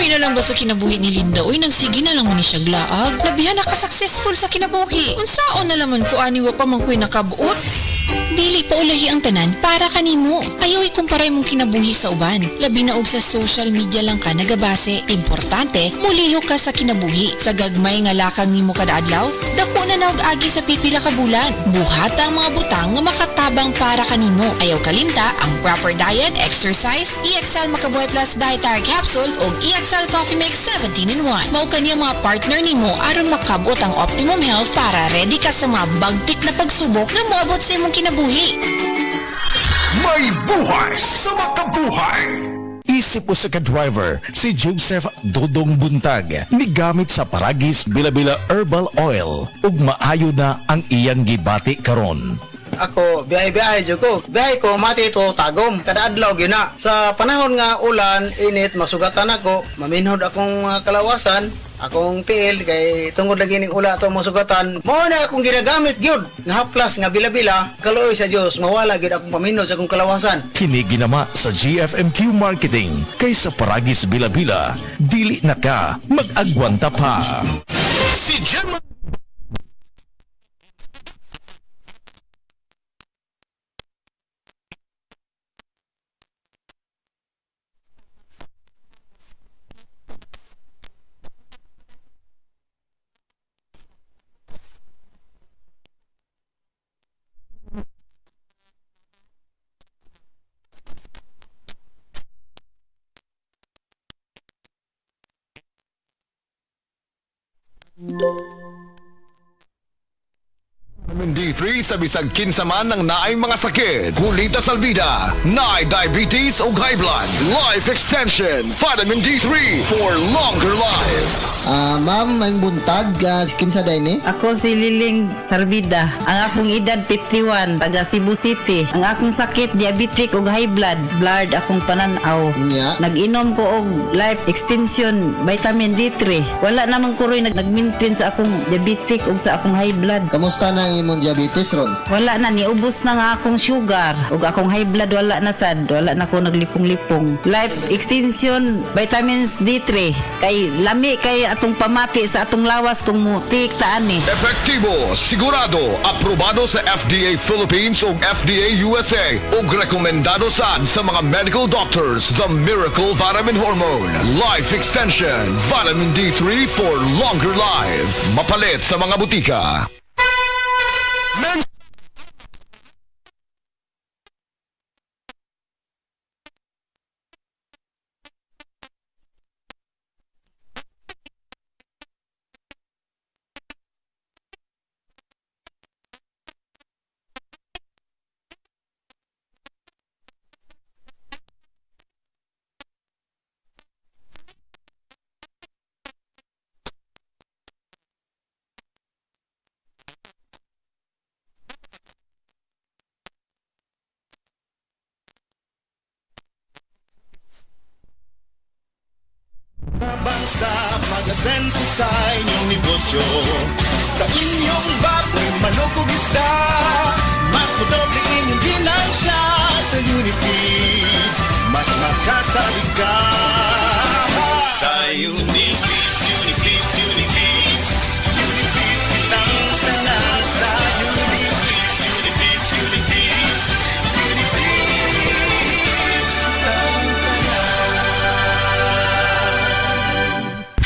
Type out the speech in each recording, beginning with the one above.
Labi na lang ba sa kinabuhi ni Linda? Uy, nagsige na lang man ni siya glaag. Labihan na ka-successful sa kinabuhi. Unsaon na laman ko aniwa pa man ko'y nakabuot. Dili pa ulahi ang tanan para kanimo. Ayaw ikumparay mong kinabuhi sa uban. Labi na og sa social media lang ka nagabase. Importante, muliho ka sa kinabuhi. Sa gagmay nga lakang nimo kada adlaw, dako na naog agi sa pipila ka bulan. Buhata ang mga butang nga makatabang para kanimo. Ayaw kalimta ang proper diet, exercise, EXL Makabuhay Plus Dietary Capsule ug EXL Coffee Mix 17-in-1. Mao kaniya mga partner nimo aron makabot ang optimum health para ready ka sa mga bagtik na pagsubok na moabot sa imong kinabuhi. May buhay sa makabuhay! Isip mo sa ka-driver, si Joseph Dodong Buntag, nigamit sa Paragis Bila-Bila Herbal Oil, ug maayo na ang iyang gibati karon. Ako, biyahe-biyahe dyan ko. Biyahe ko, mati ito, tagom. Kada adlaw, gina. Sa panahon nga ulan, init, masugatan ako. Maminhod akong kalawasan. Akong tiil, kay tungod lagi ning ula ito masugatan. Mao na akong ginagamit, gyud. Nga haplas, nga bila-bila. Kaluoy sa Diyos, mawala, gyud akong paminhod sa akong kalawasan. Kini ginama sa GFMQ Marketing. Kaysa Paragis Bila-Bila, dili na ka mag-agwanta pa. Si Gemma D3 sa bisag kinsaman ng naay mga sakit. Kulita salbida, naay diabetes o high blood. Life Extension, Vitamin D3 for longer life. Ma'am, may buntag, kinsa day ni? Ako si Liling Sarbida. Ang akong edad 51, taga Cebu City. Ang akong sakit, diabetic ug high blood. Blood akong pananaw. Nya? Nag-inom ko og Life Extension Vitamin D3. Wala namang kuroy nag-maintain sa akong diabetic ug sa akong high blood. Kamusta na ang imong diabetes ron? Wala na, niubos na nga akong sugar. Ug akong high blood wala na sad. Wala na ko naglipong-lipong. Life Extension Vitamins D3. Kay lami kay atong pamati sa atong lawas kung mutik taan ni. Epektibo, sigurado, aprobado sa FDA Philippines o FDA USA ug rekomendado sad sa mga medical doctors. The Miracle Vitamin Hormone. Life Extension, Vitamin D3 for longer life. Mapalit sa mga butika. Sa pag-asenso sa inyong negosyo, sa inyong baboy, manok o isda, mas madoble inyong ginansya sa Unifeeds, mas makasalig ka. Sa Unifeeds, Unifeeds, Unifeeds, Unifeeds kitang tanan sa Unifeeds, Unifeeds, Unifeeds, Unifeeds kitang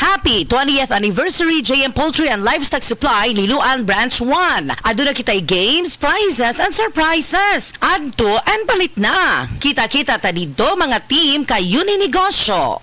Happy 20th Anniversary JM Poultry and Livestock Supply Liloan Branch 1. Aduna kitay games, prizes, and surprises. Adto and palit na. Kita-kita ta dito mga team kay Uninegosyo.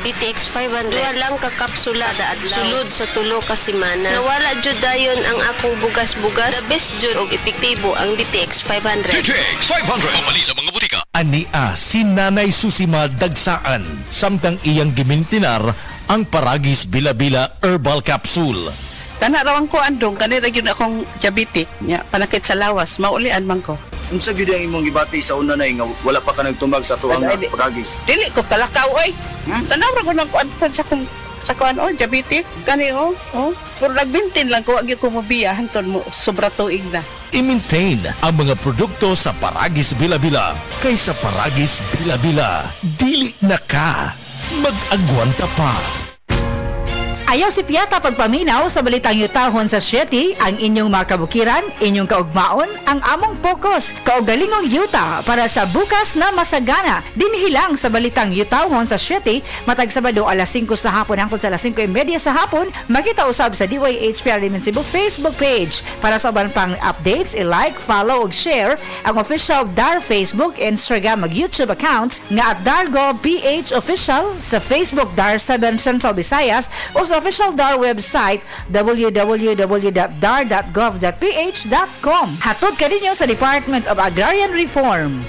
DTX 500 duha lang ka kapsula sulod sa tulo ka semana. Nawala jud dayon ang akong bugas-bugas. The best jud og epektibo ang DTX 500. DTX 500. Pamali sa mga butika. Ania si Nanay Susima Dagsaan samtang iyang gimintinar ang Paragis Bila-Bila Herbal Capsule. Kana raw ko andong kanira gyud akong diabetic nya panakit sa lawas maulian man ko. Unsa gyud ang imong gibati sa una nay nga wala pa ka nagtumag sa tuang Paragis? Dili ko kalakaw oy. Tanaw ra ko nang kuan sa kuan diabetic kani puro nagbintin lang ko agi ko mobiya hanton mo sobra tuig na. I-maintain ang mga produkto sa Paragis Bila-Bila kaysa Paragis Bila-Bila. Dili na ka. Mag-agwanta pa. Ayaw si Piata pagpaminaw sa balitang yutahon sa Siete, ang inyong mga kabukiran, inyong kaugmaon, ang among focus, kaugalingong yuta para sa bukas na masagana. Dinhilang sa balitang yutahon sa Siete, matag Sabado alas 5 sa hapon hangtod sa alas 5:30 sa hapon, makita usab sa DYHPR Limen Cebu Facebook page. Para sa uban pang updates, i-like, follow ug share ang official DAR Facebook, Instagram ug YouTube accounts nga at Dargo PH Official sa Facebook DAR 7 Central Visayas o sa official DAR website www.dar.gov.ph.com. Hatod ka ninyo sa Department of Agrarian Reform.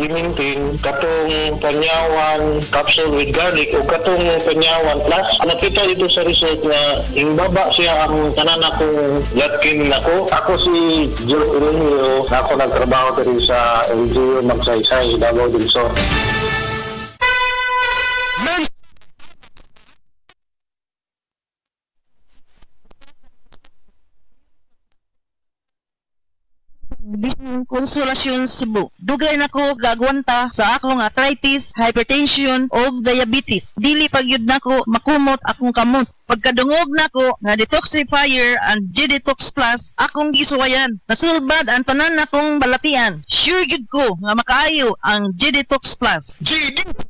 Gimintin katong panyawan capsule with garlic o katong panyawan plus nakita dito sa result na imbaba siya ang tanan akong gut cleaning ako si Joe Irenio, ako nagtrabaho diri sa LGU Magsaysay, Davao del Sur. Konsolasyon Cebu. Dugay na ko gagwanta sa akong arthritis, hypertension o diabetes. Dili pagyud nako makumot akong kamot. Pagkadungog nako nga detoxifier and G-Detox Plus akong gisuwayan. Nasulbad ang tanan akong balatian. Sure gyud ko nga makaayo ang G-Detox Plus. G-Detox